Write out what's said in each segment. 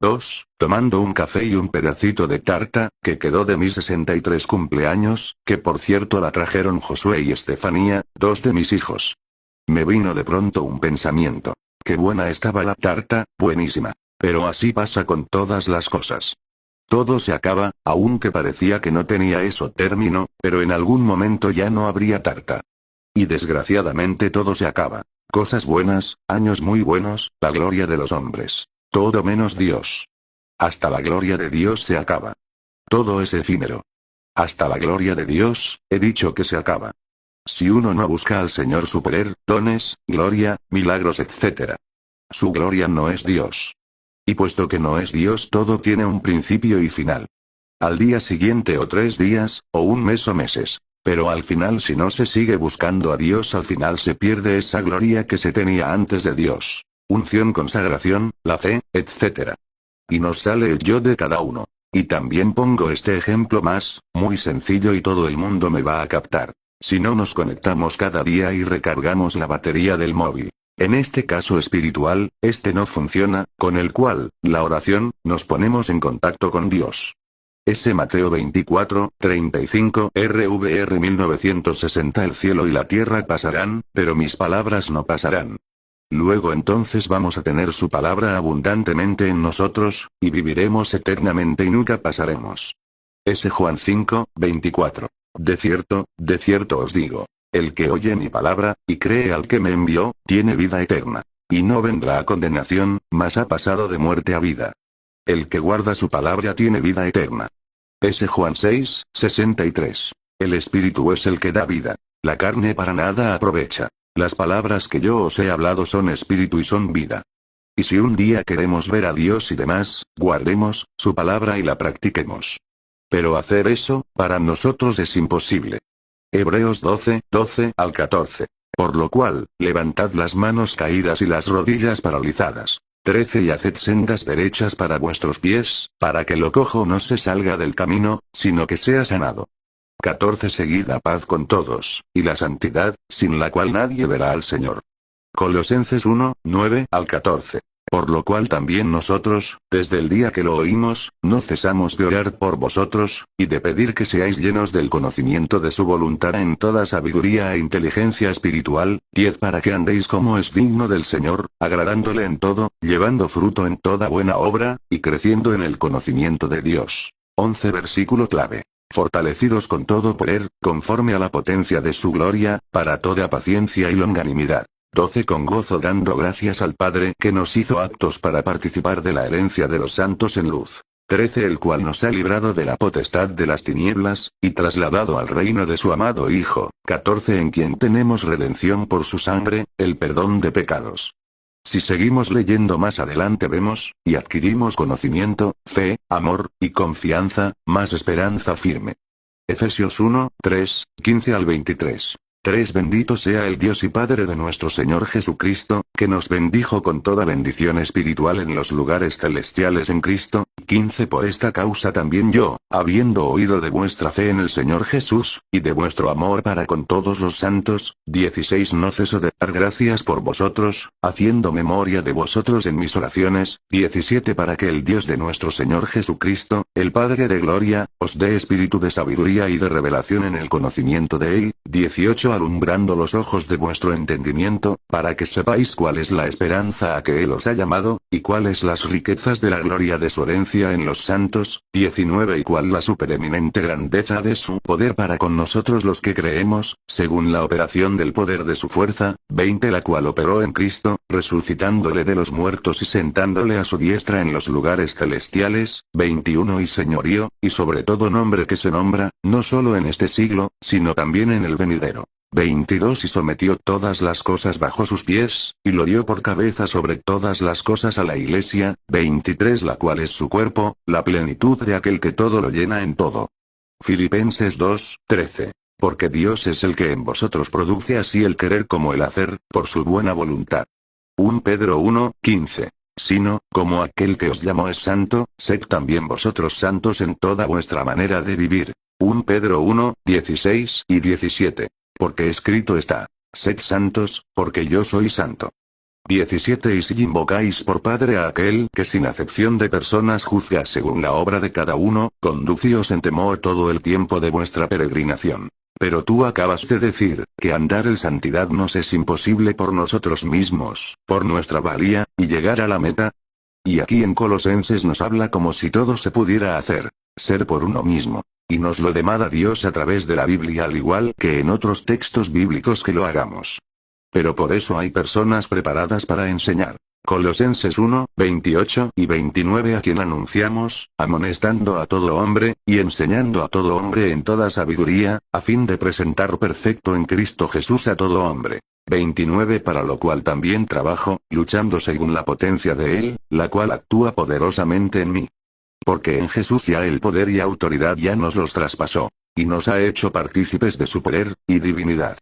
2. Tomando un café y un pedacito de tarta, que quedó de mis 63 cumpleaños, que por cierto la trajeron Josué y Estefanía, dos de mis hijos. Me vino de pronto un pensamiento. Qué buena estaba la tarta, buenísima. Pero así pasa con todas las cosas. Todo se acaba, aunque parecía que no tenía eso término, pero en algún momento ya no habría tarta. Y desgraciadamente todo se acaba. Cosas buenas, años muy buenos, la gloria de los hombres. Todo menos Dios. Hasta la gloria de Dios se acaba. Todo es efímero. Hasta la gloria de Dios, he dicho que se acaba. Si uno no busca al Señor su poder, dones, gloria, milagros, etc. Su gloria no es Dios. Y puesto que no es Dios, todo tiene un principio y final. Al día siguiente o 3 días, o un mes o meses. Pero al final, si no se sigue buscando a Dios, al final se pierde esa gloria que se tenía antes de Dios. Unción, consagración, la fe, etc. Y nos sale el yo de cada uno. Y también pongo este ejemplo más, muy sencillo y todo el mundo me va a captar. Si no nos conectamos cada día y recargamos la batería del móvil. En este caso espiritual, este no funciona, con el cual, la oración, nos ponemos en contacto con Dios. Ese Mateo 24, 35, RVR 1960. El cielo y la tierra pasarán, pero mis palabras no pasarán. Luego entonces vamos a tener su palabra abundantemente en nosotros, y viviremos eternamente y nunca pasaremos. Ese Juan 5, 24. De cierto os digo. El que oye mi palabra, y cree al que me envió, tiene vida eterna. Y no vendrá a condenación, mas ha pasado de muerte a vida. El que guarda su palabra tiene vida eterna. Ese Juan 6, 63. El Espíritu es el que da vida. La carne para nada aprovecha. Las palabras que yo os he hablado son espíritu y son vida. Y si un día queremos ver a Dios y demás, guardemos su palabra y la practiquemos. Pero hacer eso, para nosotros es imposible. Hebreos 12, 12 al 14. Por lo cual, levantad las manos caídas y las rodillas paralizadas. 13 Y haced sendas derechas para vuestros pies, para que lo cojo no se salga del camino, sino que sea sanado. 14 Seguid la paz con todos, y la santidad, sin la cual nadie verá al Señor. Colosenses 1, 9 al 14. Por lo cual también nosotros, desde el día que lo oímos, no cesamos de orar por vosotros, y de pedir que seáis llenos del conocimiento de su voluntad en toda sabiduría e inteligencia espiritual. 10 Para que andéis como es digno del Señor, agradándole en todo, llevando fruto en toda buena obra, y creciendo en el conocimiento de Dios. 11 Versículo clave. Fortalecidos con todo poder, conforme a la potencia de su gloria, para toda paciencia y longanimidad. 12 Con gozo dando gracias al Padre que nos hizo aptos para participar de la herencia de los santos en luz. 13 El cual nos ha librado de la potestad de las tinieblas, y trasladado al reino de su amado Hijo. 14 En quien tenemos redención por su sangre, el perdón de pecados. Si seguimos leyendo más adelante vemos, y adquirimos conocimiento, fe, amor, y confianza, más esperanza firme. Efesios 1, 3, 15 al 23. 3 Bendito sea el Dios y Padre de nuestro Señor Jesucristo, que nos bendijo con toda bendición espiritual en los lugares celestiales en Cristo. 15 Por esta causa también yo, habiendo oído de vuestra fe en el Señor Jesús, y de vuestro amor para con todos los santos. 16 No ceso de dar gracias por vosotros, haciendo memoria de vosotros en mis oraciones. 17 Para que el Dios de nuestro Señor Jesucristo, el Padre de gloria, os dé espíritu de sabiduría y de revelación en el conocimiento de Él. 18 Alumbrando los ojos de vuestro entendimiento, para que sepáis cuál es la esperanza a que Él os ha llamado, y cuáles las riquezas de la gloria de su herencia en los santos. 19 Y cuál la supereminente grandeza de su poder para con nosotros los que creemos, según la operación del poder de su fuerza. 20 La cual operó en Cristo, resucitándole de los muertos y sentándole a su diestra en los lugares celestiales. 21 Y señorío, y sobre todo nombre que se nombra, no solo en este siglo, sino también en el venidero. 22 Y sometió todas las cosas bajo sus pies, y lo dio por cabeza sobre todas las cosas a la Iglesia. 23 La cual es su cuerpo, la plenitud de aquel que todo lo llena en todo. Filipenses 2, 13. Porque Dios es el que en vosotros produce así el querer como el hacer, por su buena voluntad. 1 Pedro 1, 15. Sino, como aquel que os llamó es santo, sed también vosotros santos en toda vuestra manera de vivir. 1 Pedro 1, 16 y 17. Porque escrito está, sed santos, porque yo soy santo. 17 Y si invocáis por Padre a aquel que sin acepción de personas juzga según la obra de cada uno, conducíos en temor todo el tiempo de vuestra peregrinación. Pero tú acabas de decir, que andar en santidad nos es imposible por nosotros mismos, por nuestra valía, y llegar a la meta. Y aquí en Colosenses nos habla como si todo se pudiera hacer, ser por uno mismo. Y nos lo demanda Dios a través de la Biblia al igual que en otros textos bíblicos que lo hagamos. Pero por eso hay personas preparadas para enseñar. Colosenses 1, 28 y 29 a quien anunciamos, amonestando a todo hombre, y enseñando a todo hombre en toda sabiduría, a fin de presentar perfecto en Cristo Jesús a todo hombre. 29 Para lo cual también trabajo, luchando según la potencia de Él, la cual actúa poderosamente en mí. Porque en Jesús ya el poder y autoridad ya nos los traspasó, y nos ha hecho partícipes de su poder, y divinidad.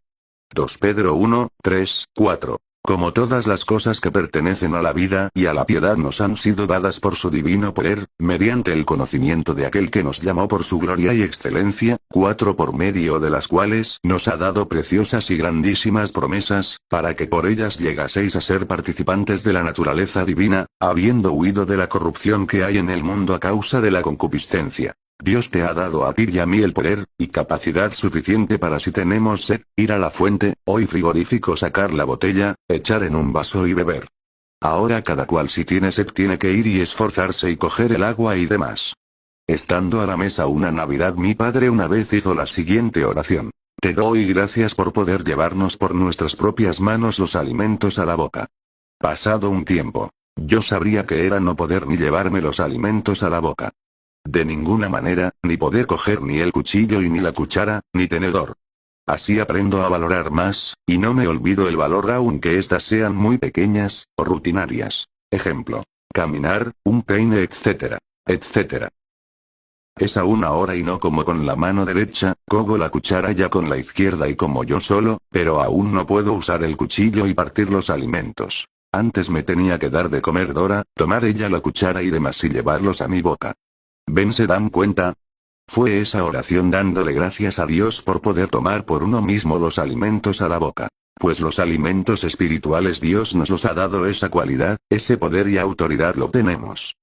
2 Pedro 1, 3, 4. Como todas las cosas que pertenecen a la vida y a la piedad nos han sido dadas por su divino poder, mediante el conocimiento de aquel que nos llamó por su gloria y excelencia, 4 Por medio de las cuales nos ha dado preciosas y grandísimas promesas, para que por ellas llegaseis a ser participantes de la naturaleza divina, habiendo huido de la corrupción que hay en el mundo a causa de la concupiscencia. Dios te ha dado a ti y a mí el poder, y capacidad suficiente para si tenemos sed, ir a la fuente, o y frigorífico sacar la botella, echar en un vaso y beber. Ahora cada cual si tiene sed tiene que ir y esforzarse y coger el agua y demás. Estando a la mesa una Navidad mi padre una vez hizo la siguiente oración. Te doy gracias por poder llevarnos por nuestras propias manos los alimentos a la boca. Pasado un tiempo, yo sabría que era no poder ni llevarme los alimentos a la boca. De ninguna manera, ni poder coger ni el cuchillo y ni la cuchara, ni tenedor. Así aprendo a valorar más, y no me olvido el valor aunque éstas sean muy pequeñas, o rutinarias. Ejemplo. Caminar, un peine etc. etc. Es aún ahora y no como con la mano derecha, cojo la cuchara ya con la izquierda y como yo solo, pero aún no puedo usar el cuchillo y partir los alimentos. Antes me tenía que dar de comer Dora, tomar ella la cuchara y demás y llevarlos a mi boca. ¿Ven se dan cuenta? Fue esa oración dándole gracias a Dios por poder tomar por uno mismo los alimentos a la boca. Pues los alimentos espirituales Dios nos los ha dado esa cualidad, ese poder y autoridad lo tenemos.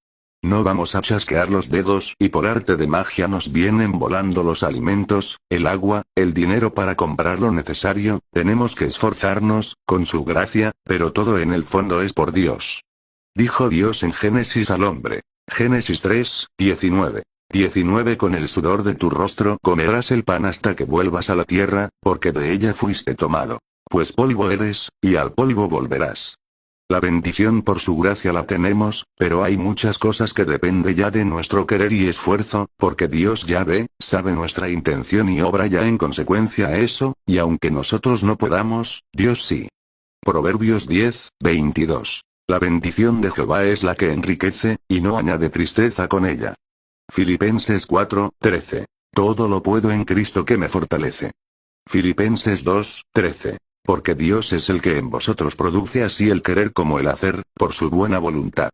No vamos a chasquear los dedos y por arte de magia nos vienen volando los alimentos, el agua, el dinero para comprar lo necesario, tenemos que esforzarnos, con su gracia, pero todo en el fondo es por Dios. Dijo Dios en Génesis al hombre. Génesis 3, 19. 19 Con el sudor de tu rostro comerás el pan hasta que vuelvas a la tierra, porque de ella fuiste tomado. Pues polvo eres, y al polvo volverás. La bendición por su gracia la tenemos, pero hay muchas cosas que depende ya de nuestro querer y esfuerzo, porque Dios ya ve, sabe nuestra intención y obra ya en consecuencia a eso, y aunque nosotros no podamos, Dios sí. Proverbios 10, 22. La bendición de Jehová es la que enriquece, y no añade tristeza con ella. Filipenses 4, 13. Todo lo puedo en Cristo que me fortalece. Filipenses 2, 13. Porque Dios es el que en vosotros produce así el querer como el hacer, por su buena voluntad.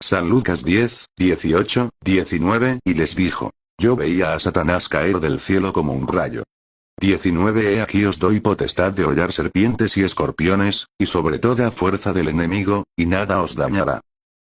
San Lucas 10, 18, 19 Y les dijo. Yo veía a Satanás caer del cielo como un rayo. 19 He aquí os doy potestad de hollar serpientes y escorpiones, y sobre toda fuerza del enemigo, y nada os dañará.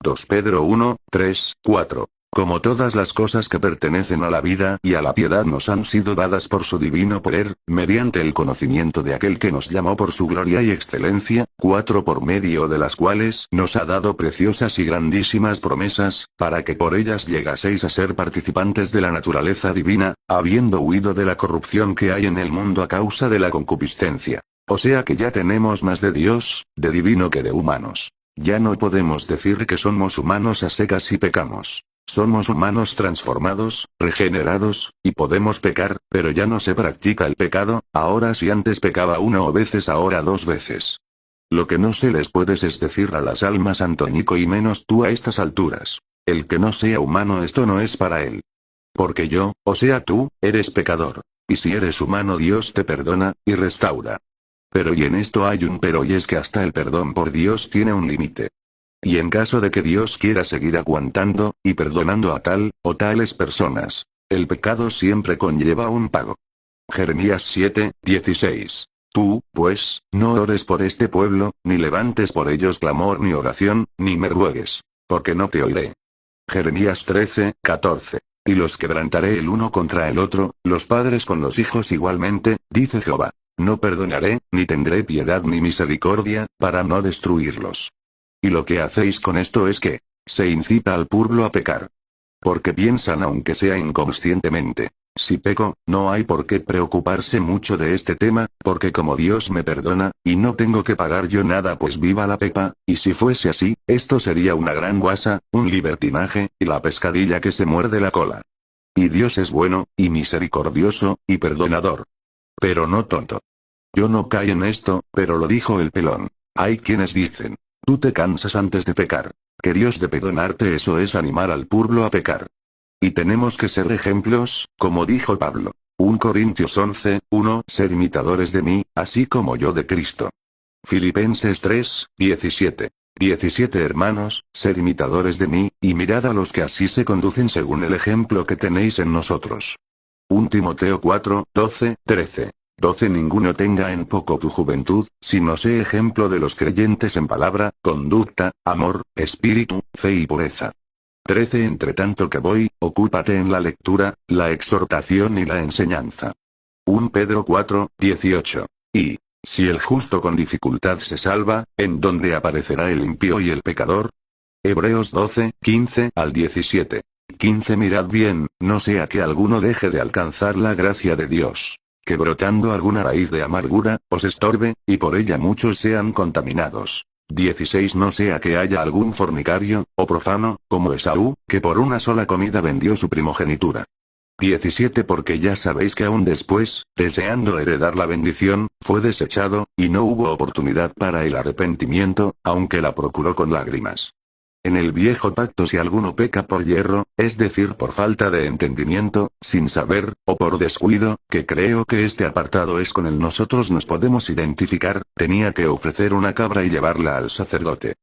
2 Pedro 1, 3, 4. Como todas las cosas que pertenecen a la vida y a la piedad nos han sido dadas por su divino poder, mediante el conocimiento de aquel que nos llamó por su gloria y excelencia, 4 Por medio de las cuales nos ha dado preciosas y grandísimas promesas, para que por ellas llegaseis a ser participantes de la naturaleza divina, habiendo huido de la corrupción que hay en el mundo a causa de la concupiscencia. O sea que ya tenemos más de Dios, de divino que de humanos. Ya no podemos decir que somos humanos a secas y pecamos. Somos humanos transformados, regenerados, y podemos pecar, pero ya no se practica el pecado, ahora si antes pecaba una o veces ahora 2 veces. Lo que no se les puede es decir a las almas Antoñico y menos tú a estas alturas. El que no sea humano esto no es para él. Porque yo, o sea tú, eres pecador. Y si eres humano Dios te perdona, y restaura. Pero y en esto hay un pero y es que hasta el perdón por Dios tiene un límite. Y en caso de que Dios quiera seguir aguantando, y perdonando a tal, o tales personas, el pecado siempre conlleva un pago. Jeremías 7, 16. Tú, pues, no ores por este pueblo, ni levantes por ellos clamor ni oración, ni me ruegues. Porque no te oiré. Jeremías 13:14. Y los quebrantaré el uno contra el otro, los padres con los hijos igualmente, dice Jehová. No perdonaré, ni tendré piedad ni misericordia, para no destruirlos. Y lo que hacéis con esto es que se incita al pueblo a pecar. Porque piensan aunque sea inconscientemente. Si peco, no hay por qué preocuparse mucho de este tema, porque como Dios me perdona, y no tengo que pagar yo nada pues viva la pepa, y si fuese así, esto sería una gran guasa, un libertinaje, y la pescadilla que se muerde la cola. Y Dios es bueno, y misericordioso, y perdonador. Pero no tonto. Yo no caí en esto, pero lo dijo el pelón. Hay quienes dicen, tú te cansas antes de pecar. Que Dios de perdonarte eso es animar al pueblo a pecar. Y tenemos que ser ejemplos, como dijo Pablo. 1 Corintios 11:1 Ser imitadores de mí, así como yo de Cristo. Filipenses 3:17. 17 Hermanos, ser imitadores de mí, y mirad a los que así se conducen según el ejemplo que tenéis en nosotros. 1 Timoteo 4:12-13. 12 Ninguno tenga en poco tu juventud, sino sé ejemplo de los creyentes en palabra, conducta, amor, espíritu, fe y pureza. 13 Entre tanto que voy, ocúpate en la lectura, la exhortación y la enseñanza. 1 Pedro 4:18. Y, si el justo con dificultad se salva, ¿en dónde aparecerá el impío y el pecador? Hebreos 12:15-17. 15 Mirad bien, no sea que alguno deje de alcanzar la gracia de Dios, que brotando alguna raíz de amargura, os estorbe, y por ella muchos sean contaminados. 16 No sea que haya algún fornicario, o profano, como Esaú, que por una sola comida vendió su primogenitura. 17 Porque ya sabéis que aún después, deseando heredar la bendición, fue desechado, y no hubo oportunidad para el arrepentimiento, aunque la procuró con lágrimas. En el viejo pacto si alguno peca por yerro, es decir por falta de entendimiento, sin saber, o por descuido, que creo que este apartado es con el nosotros nos podemos identificar, tenía que ofrecer una cabra y llevarla al sacerdote.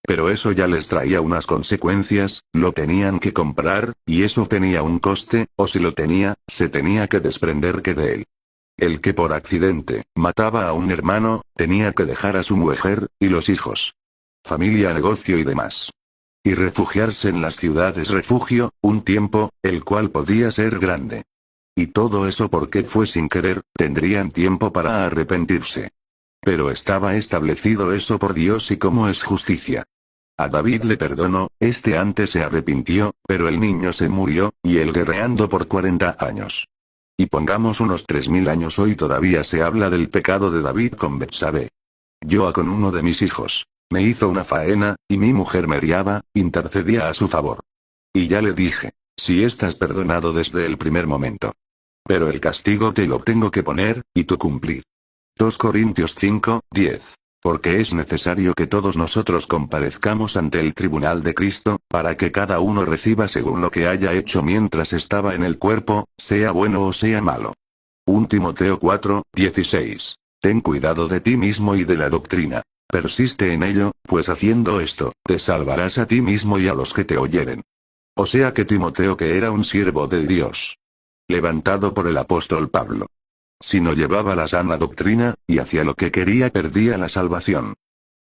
Pero eso ya les traía unas consecuencias, lo tenían que comprar, y eso tenía un coste, o si lo tenía, se tenía que desprender que de él. El que por accidente, mataba a un hermano, tenía que dejar a su mujer, y los hijos. Familia, negocio y demás. Y refugiarse en las ciudades refugio, un tiempo, el cual podía ser grande. Y todo eso porque fue sin querer, tendrían tiempo para arrepentirse. Pero estaba establecido eso por Dios y como es justicia. A David le perdonó, este antes se arrepintió, pero el niño se murió, y él guerreando por 40 años. Y pongamos unos 3000 años hoy todavía se habla del pecado de David con Betsabé. Yo con uno de mis hijos. Me hizo una faena, y mi mujer mediaba, intercedía a su favor. Y ya le dije, si estás perdonado desde el primer momento. Pero el castigo te lo tengo que poner, y tú cumplir. 2 Corintios 5:10. Porque es necesario que todos nosotros comparezcamos ante el tribunal de Cristo, para que cada uno reciba según lo que haya hecho mientras estaba en el cuerpo, sea bueno o sea malo. 1 Timoteo 4:16. Ten cuidado de ti mismo y de la doctrina. Persiste en ello, pues haciendo esto, te salvarás a ti mismo y a los que te oyeren. O sea que Timoteo que era un siervo de Dios, levantado por el apóstol Pablo. Si no llevaba la sana doctrina, y hacia lo que quería perdía la salvación.